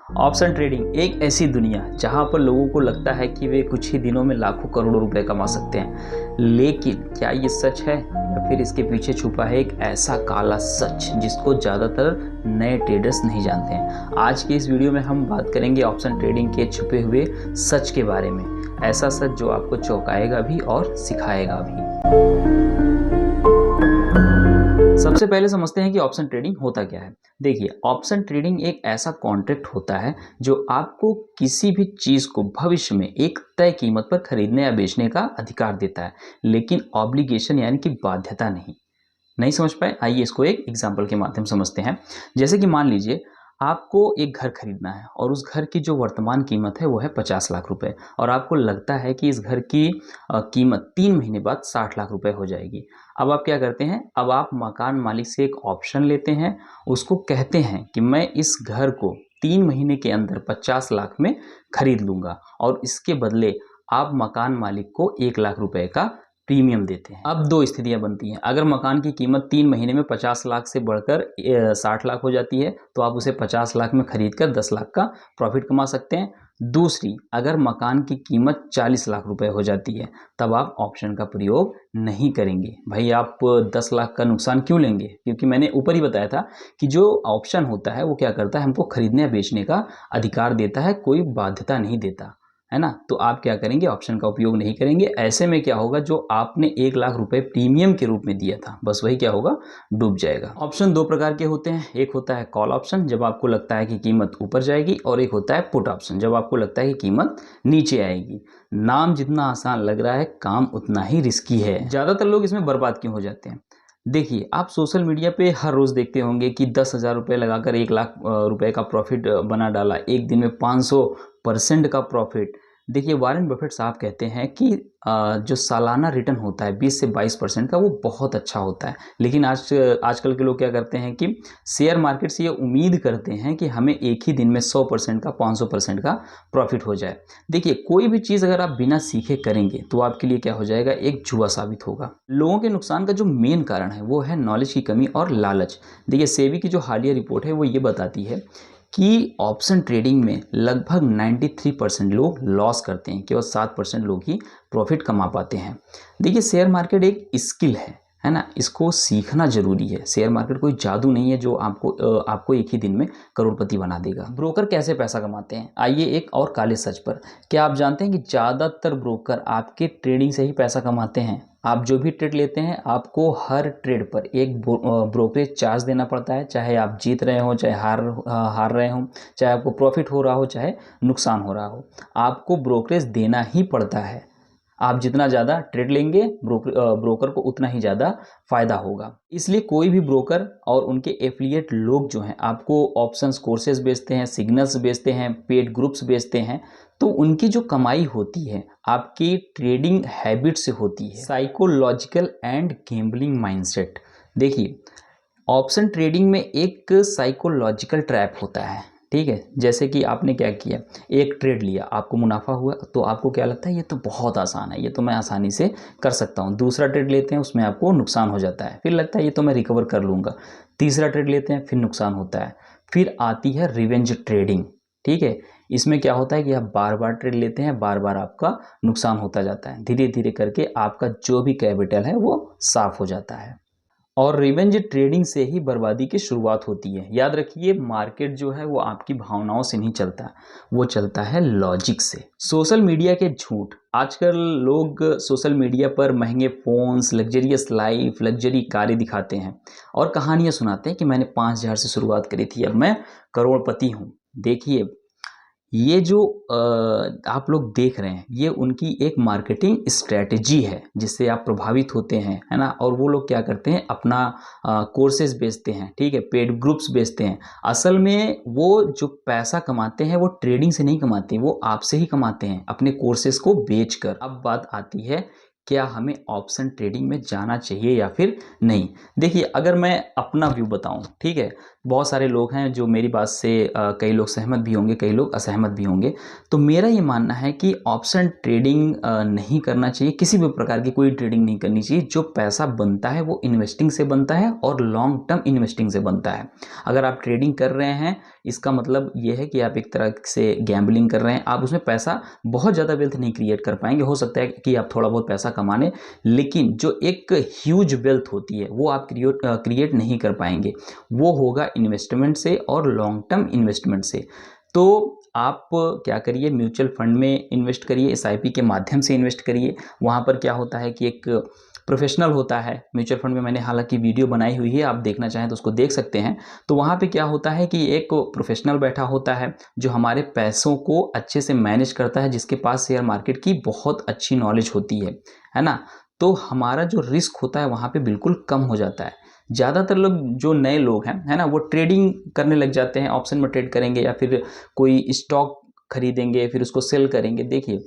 Option trading एक ऐसी दुनिया जहां पर लोगों को लगता है कि वे कुछ ही दिनों में लाखों करोड़ों रुपए कमा सकते हैं, लेकिन क्या ये सच है या फिर इसके पीछे छुपा है एक ऐसा काला सच जिसको ज़्यादातर नए ट्रेडर्स नहीं जानते हैं। आज की इस वीडियो में हम बात करेंगे ऑप्शन ट्रेडिंग के छुपे हुए सच के बारे में, ऐसा सच जो आपको चौंकाएगा भी और सिखाएगा भी। सबसे पहले समझते हैं कि ऑप्शन ट्रेडिंग होता क्या है। देखिए, ऑप्शन ट्रेडिंग एक ऐसा कॉन्ट्रैक्ट होता है जो आपको किसी भी चीज़ को भविष्य में एक तय कीमत पर खरीदने या बेचने का अधिकार देता है, लेकिन ऑब्लिगेशन यानी कि बाध्यता नहीं समझ पाए? आइए इसको एक एग्जाम्पल के माध्यम समझते हैं। जैसे कि मान लीजिए आपको एक घर खरीदना है और उस घर की जो वर्तमान कीमत है वो है 50 लाख रुपए, और आपको लगता है कि इस घर की कीमत 3 महीने बाद 60 लाख रुपए हो जाएगी। अब आप क्या करते हैं, अब आप मकान मालिक से एक ऑप्शन लेते हैं, उसको कहते हैं कि मैं इस घर को 3 महीने के अंदर 50 लाख में खरीद लूँगा, और इसके बदले आप मकान मालिक को 1 लाख रुपए का प्रीमियम देते हैं। अब दो स्थितियां बनती हैं। अगर मकान की कीमत 3 महीने में 50 लाख से बढ़कर 60 लाख हो जाती है तो आप उसे 50 लाख में खरीद कर 10 लाख का प्रॉफिट कमा सकते हैं। दूसरी, अगर मकान की कीमत 40 लाख रुपए हो जाती है तब आप ऑप्शन का प्रयोग नहीं करेंगे। भाई, आप 10 लाख का नुकसान क्यों लेंगे? क्योंकि मैंने ऊपर ही बताया था कि जो ऑप्शन होता है वो क्या करता है, हमको खरीदने या बेचने का अधिकार देता है, कोई बाध्यता नहीं देता है ना। तो आप क्या करेंगे, ऑप्शन का उपयोग नहीं करेंगे। ऐसे में क्या होगा, जो आपने 1 लाख रुपए प्रीमियम के रूप में दिया था, बस वही क्या होगा, डूब जाएगा। ऑप्शन दो प्रकार के होते हैं। एक होता है कॉल ऑप्शन, जब आपको लगता है कि कीमत ऊपर जाएगी, और एक होता है पुट ऑप्शन, जब आपको लगता है कि कीमत नीचे आएगी। नाम जितना आसान लग रहा है, काम उतना ही रिस्की है। ज्यादातर लोग इसमें बर्बाद क्यों हो जाते हैं? देखिए, आप सोशल मीडिया पे हर रोज़ देखते होंगे कि 10,000 रुपये लगाकर 1 लाख रुपए का प्रॉफिट बना डाला, एक दिन में 500% का प्रॉफिट। देखिए, वॉरेन बफेट साहब कहते हैं कि जो सालाना रिटर्न होता है 20 से 22% का, वो बहुत अच्छा होता है। लेकिन आजकल के लोग क्या करते हैं कि शेयर मार्केट से ये उम्मीद करते हैं कि हमें एक ही दिन में 100% का, 500% का प्रॉफिट हो जाए। देखिए, कोई भी चीज़ अगर आप बिना सीखे करेंगे तो आपके लिए क्या हो जाएगा, एक जुआ साबित होगा। लोगों के नुकसान का जो मेन कारण है वो है नॉलेज की कमी और लालच। देखिए, सेबी की जो हालिया रिपोर्ट है वो ये बताती है कि ऑप्शन ट्रेडिंग में लगभग 93% लोग लॉस करते हैं, केवल 7% लोग ही प्रॉफिट कमा पाते हैं। देखिए, शेयर मार्केट एक स्किल है ना, इसको सीखना जरूरी है। शेयर मार्केट कोई जादू नहीं है जो आपको एक ही दिन में करोड़पति बना देगा। ब्रोकर कैसे पैसा कमाते हैं? आइए एक और काले सच पर। क्या आप जानते हैं कि ज़्यादातर ब्रोकर आपके ट्रेडिंग से ही पैसा कमाते हैं? आप जो भी ट्रेड लेते हैं, आपको हर ट्रेड पर एक ब्रोकरेज चार्ज देना पड़ता है, चाहे आप जीत रहे हो, चाहे हार रहे हो, चाहे आपको प्रॉफिट हो रहा हो, चाहे नुकसान हो रहा हो, आपको ब्रोकरेज देना ही पड़ता है। आप जितना ज़्यादा ट्रेड लेंगे, ब्रोकर को उतना ही ज़्यादा फायदा होगा। इसलिए कोई भी ब्रोकर और उनके एफिलिएट लोग जो हैं, आपको ऑप्शंस कोर्सेज बेचते हैं, सिग्नल्स बेचते हैं, पेड ग्रुप्स बेचते हैं, तो उनकी जो कमाई होती है आपकी ट्रेडिंग हैबिट से होती है। Psychological and gambling mindset. देखिए, ऑप्शन ट्रेडिंग में एक साइकोलॉजिकल ट्रैप होता है, ठीक है। जैसे कि आपने क्या किया, एक ट्रेड लिया, आपको मुनाफा हुआ, तो आपको क्या लगता है, ये तो बहुत आसान है, ये तो मैं आसानी से कर सकता हूँ। दूसरा ट्रेड लेते हैं, उसमें आपको नुकसान हो जाता है, फिर लगता है ये तो मैं रिकवर कर लूँगा। तीसरा ट्रेड लेते हैं, फिर नुकसान होता है। फिर आती है रिवेंज ट्रेडिंग, ठीक है। इसमें क्या होता है कि आप बार बार ट्रेड लेते हैं, बार बार आपका नुकसान होता जाता है, धीरे धीरे करके आपका जो भी कैपिटल है वो साफ हो जाता है। और रिवेंज ट्रेडिंग से ही बर्बादी की शुरुआत होती है। याद रखिए, मार्केट जो है वो आपकी भावनाओं से नहीं चलता, वो चलता है लॉजिक से। सोशल मीडिया के झूठ। आजकल लोग सोशल मीडिया पर महंगे फोन्स, लग्जरियस लाइफ, लग्जरी कारें दिखाते हैं और कहानियां सुनाते हैं कि मैंने 5,000 से शुरुआत करी थी, अब मैं करोड़पति हूँ। देखिए, ये जो आप लोग देख रहे हैं, ये उनकी एक मार्केटिंग स्ट्रेटजी है जिससे आप प्रभावित होते हैं, है ना। और वो लोग क्या करते हैं, अपना कोर्सेज बेचते हैं, ठीक है, पेड ग्रुप्स बेचते हैं। असल में वो जो पैसा कमाते हैं वो ट्रेडिंग से नहीं कमाते, वो आपसे ही कमाते हैं, अपने कोर्सेज को बेचकर। अब बात आती है, क्या हमें ऑप्शन ट्रेडिंग में जाना चाहिए या फिर नहीं? देखिए, अगर मैं अपना व्यू बताऊं, ठीक है, बहुत सारे लोग हैं जो मेरी बात से कई लोग सहमत भी होंगे, कई लोग असहमत भी होंगे। तो मेरा ये मानना है कि ऑप्शन ट्रेडिंग नहीं करना चाहिए, किसी भी प्रकार की कोई ट्रेडिंग नहीं करनी चाहिए। जो पैसा बनता है वो इन्वेस्टिंग से बनता है और लॉन्ग टर्म इन्वेस्टिंग से बनता है। अगर आप ट्रेडिंग कर रहे हैं, इसका मतलब ये है कि आप एक तरह से गैम्बलिंग कर रहे हैं। आप उसमें पैसा, बहुत ज़्यादा वेल्थ नहीं क्रिएट कर पाएंगे। हो सकता है कि आप थोड़ा बहुत पैसा कमा लें, लेकिन जो एक ह्यूज वेल्थ होती है वो आप क्रिएट नहीं कर पाएंगे। वो होगा इन्वेस्टमेंट से और लॉन्ग टर्म इन्वेस्टमेंट से। तो आप क्या करिए, म्यूचुअल फंड में इन्वेस्ट करिए, एसआईपी के माध्यम से इन्वेस्ट करिए। वहाँ पर क्या होता है कि एक प्रोफेशनल होता है म्यूचुअल फंड में, मैंने हालांकि वीडियो बनाई हुई है, आप देखना चाहें तो उसको देख सकते हैं। तो वहाँ पे क्या होता है कि एक प्रोफेशनल बैठा होता है जो हमारे पैसों को अच्छे से मैनेज करता है, जिसके पास शेयर मार्केट की बहुत अच्छी नॉलेज होती है ना। तो हमारा जो रिस्क होता है वहाँ पे बिल्कुल कम हो जाता है। ज़्यादातर लोग जो नए लोग हैं, है ना, वो ट्रेडिंग करने लग जाते हैं, ऑप्शन में ट्रेड करेंगे या फिर कोई स्टॉक खरीदेंगे फिर उसको सेल करेंगे। देखिए,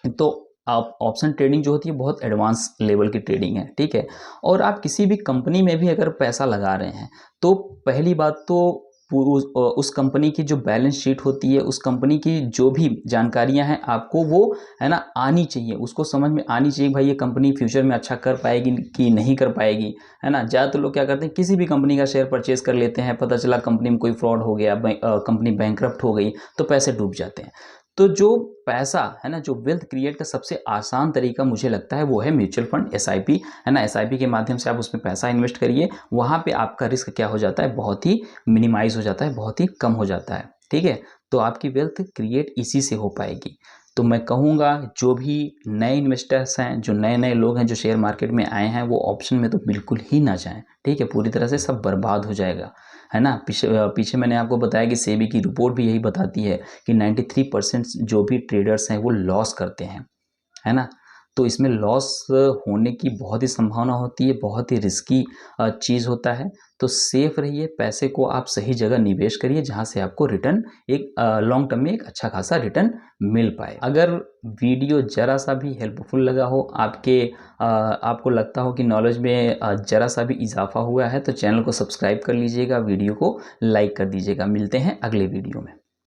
तो आप ऑप्शन ट्रेडिंग जो होती है बहुत एडवांस लेवल की ट्रेडिंग है, ठीक है। और आप किसी भी कंपनी में भी अगर पैसा लगा रहे हैं तो पहली बात तो उस कंपनी की जो बैलेंस शीट होती है, उस कंपनी की जो भी जानकारियां हैं आपको वो, है ना, आनी चाहिए। उसको समझ में आनी चाहिए भाई ये कंपनी फ्यूचर में अच्छा कर पाएगी कि नहीं कर पाएगी, है ना। ज़्यादातर लोग क्या करते हैं, किसी भी कंपनी का शेयर परचेज कर लेते हैं, पता चला कंपनी में कोई फ्रॉड हो गया, कंपनी बैंकरप्ट हो गई, तो पैसे डूब जाते हैं। तो जो पैसा है ना, जो वेल्थ क्रिएट का सबसे आसान तरीका मुझे लगता है वो है म्यूचुअल फंड, एसआईपी, है ना। एसआईपी के माध्यम से आप उसमें पैसा इन्वेस्ट करिए। वहाँ पे आपका रिस्क क्या हो जाता है, बहुत ही मिनिमाइज हो जाता है, बहुत ही कम हो जाता है, ठीक है। तो आपकी वेल्थ क्रिएट इसी से हो पाएगी। तो मैं कहूँगा जो भी नए इन्वेस्टर्स हैं, जो नए नए लोग हैं जो शेयर मार्केट में आए हैं, वो ऑप्शन में तो बिल्कुल ही ना जाएं, ठीक है। पूरी तरह से सब बर्बाद हो जाएगा, है ना। पीछे मैंने आपको बताया कि सेबी की रिपोर्ट भी यही बताती है कि 93% जो भी ट्रेडर्स हैं वो लॉस करते हैं, है ना। तो इसमें लॉस होने की बहुत ही संभावना होती है, बहुत ही रिस्की चीज़ होता है। तो सेफ रहिए, पैसे को आप सही जगह निवेश करिए जहाँ से आपको रिटर्न एक लॉन्ग टर्म में एक अच्छा खासा रिटर्न मिल पाए। अगर वीडियो ज़रा सा भी हेल्पफुल लगा हो, आपको लगता हो कि नॉलेज में ज़रा सा भी इजाफा हुआ है, तो चैनल को सब्सक्राइब कर लीजिएगा, वीडियो को लाइक कर दीजिएगा। मिलते हैं अगले वीडियो में।